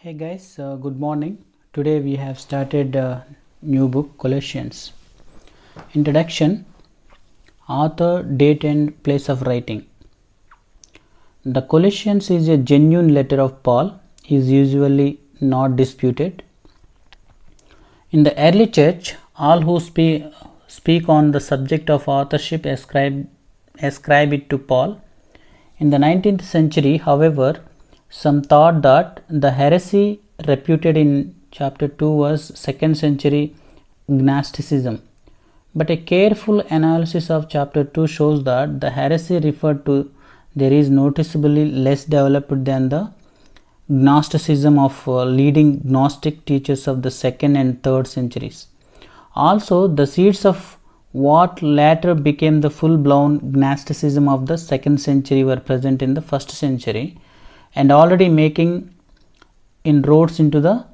Hey guys, good morning. Today we have started a new book, Colossians. Introduction, author, date and place of writing. The Colossians is a genuine letter of Paul, is usually not disputed. In the early church, all who speak on the subject of authorship ascribe it to Paul. In the 19th century, however, some thought that the heresy reputed in chapter 2 was 2nd century Gnosticism. But a careful analysis of chapter 2 shows that the heresy referred to there is noticeably less developed than the Gnosticism of leading Gnostic teachers of the 2nd and 3rd centuries. Also, the seeds of what later became the full-blown Gnosticism of the 2nd century were present in the 1st century and already making inroads into the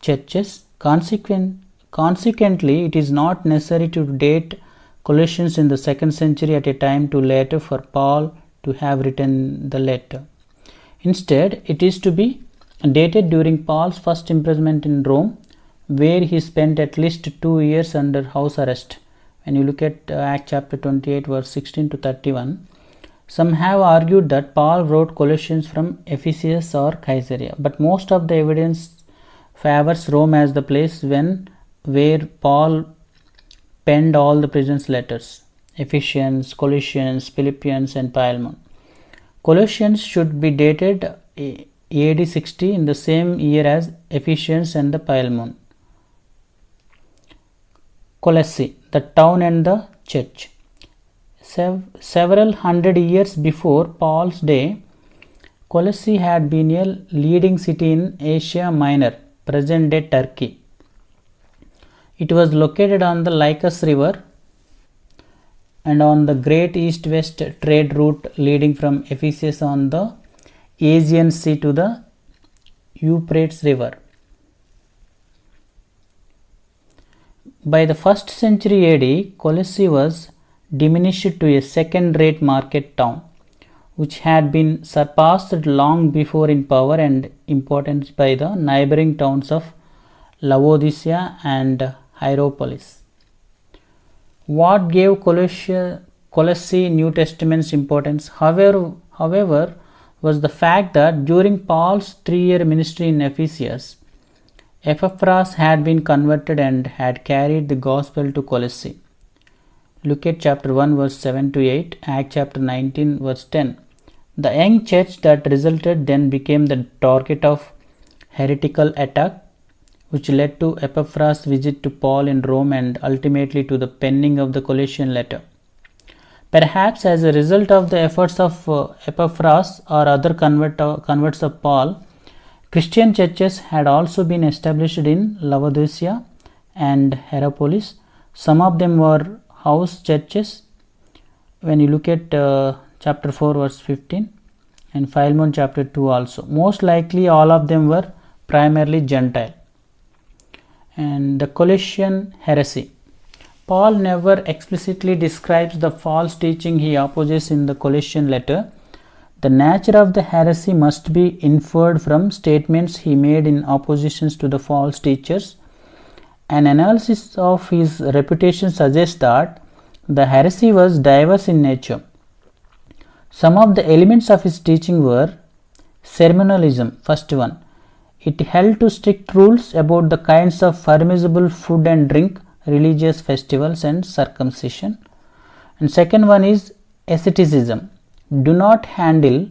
churches. Consequently, it is not necessary to date Colossians in the 2nd century at a time too late for Paul to have written the letter. Instead, it is to be dated during Paul's first imprisonment in Rome, where he spent at least 2 years under house arrest. When you look at Acts chapter 28 verse 16 to 31, some have argued that Paul wrote Colossians from Ephesus or Caesarea, but most of the evidence favors Rome as the place where Paul penned all the prison's letters: Ephesians, Colossians, Philippians and Philemon. Colossians should be dated AD 60 in the same year as Ephesians and the Philemon. Colossae, the town and the church. Several hundred years before Paul's day, Colossae had been a leading city in Asia Minor, present-day Turkey. It was located on the Lycus River and on the great east-west trade route leading from Ephesus on the Aegean Sea to the Euphrates River. By the 1st century AD, Colossae was diminished to a second-rate market town, which had been surpassed long before in power and importance by the neighboring towns of Laodicea and Hierapolis. What gave Colossae New Testament's importance, however, was the fact that during Paul's 3-year ministry in Ephesus, Epaphras had been converted and had carried the gospel to Colossae. Look at chapter 1 verse 7 to 8, Act chapter 19 verse 10. The young church that resulted then became the target of heretical attack, which led to Epaphras' visit to Paul in Rome and ultimately to the penning of the Colossian letter. Perhaps as a result of the efforts of Epaphras or other converts of Paul, Christian churches had also been established in Laodicea and Hierapolis. Some of them were house churches. When you look at chapter 4 verse 15 and Philemon chapter 2 also, most likely all of them were primarily Gentile. And the Colossian heresy. Paul never explicitly describes the false teaching he opposes in the Colossian letter. The nature of the heresy must be inferred from statements he made in opposition to the false teachers. An analysis of his reputation suggests that the heresy was diverse in nature. Some of the elements of his teaching were ceremonialism, first one. It held to strict rules about the kinds of permissible food and drink, religious festivals and circumcision. And second one is asceticism. Do not handle,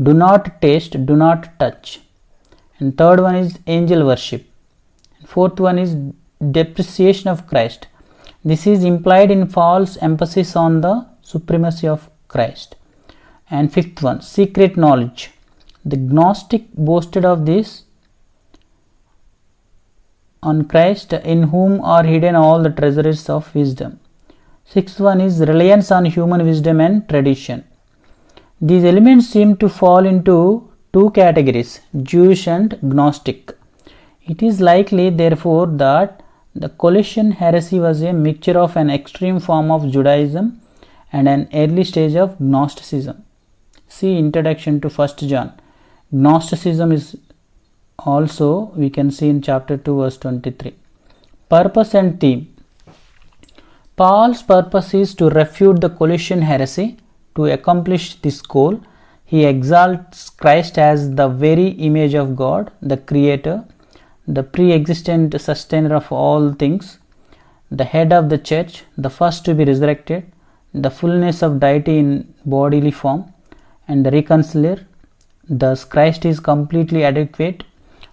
do not taste, do not touch. And third one is angel worship. Fourth one is depreciation of Christ. This is implied in false emphasis on the supremacy of Christ. And fifth one, secret knowledge. The Gnostic boasted of this on Christ, in whom are hidden all the treasures of wisdom. Sixth one is reliance on human wisdom and tradition. These elements seem to fall into two categories, Jewish and Gnostic. It is likely, therefore, that the Colossian heresy was a mixture of an extreme form of Judaism and an early stage of Gnosticism. See Introduction to 1 John. Gnosticism is also we can see in chapter 2 verse 23. Purpose and theme. Paul's purpose is to refute the Colossian heresy. To accomplish this goal, he exalts Christ as the very image of God, the Creator, the pre-existent sustainer of all things, the head of the church, the first to be resurrected, the fullness of deity in bodily form, and the reconcilier. Thus Christ is completely adequate.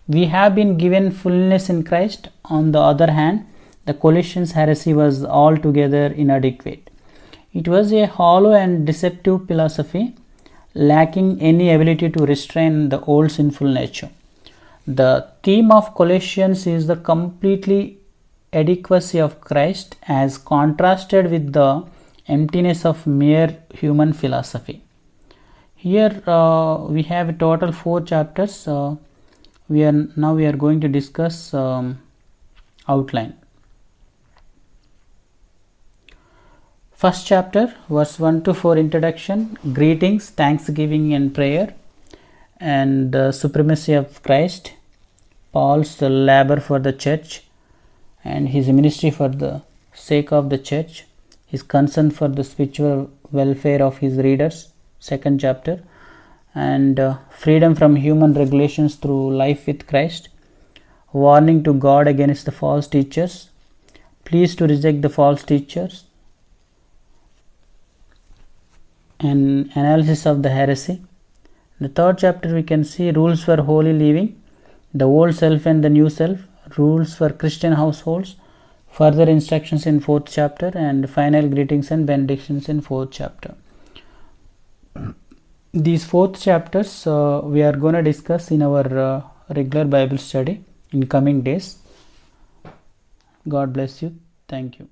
We have been given fullness in Christ. On the other hand, the Colossians heresy was altogether inadequate. It was a hollow and deceptive philosophy, lacking any ability to restrain the old sinful nature. The theme of Colossians is the completely adequacy of Christ as contrasted with the emptiness of mere human philosophy. Here we have a total 4 chapters. We are going to discuss outline. First chapter, verse 1 to 4, introduction, greetings, thanksgiving and prayer, and the supremacy of Christ, Paul's labor for the church and his ministry for the sake of the church, his concern for the spiritual welfare of his readers, second chapter, and freedom from human regulations through life with Christ, warning to God against the false teachers, pleas to reject the false teachers, and analysis of the heresy. The third chapter we can see rules for holy living, the old self and the new self, rules for Christian households, further instructions in fourth chapter, and final greetings and benedictions in fourth chapter. These fourth chapters we are going to discuss in our regular Bible study in coming days. God bless you. Thank you.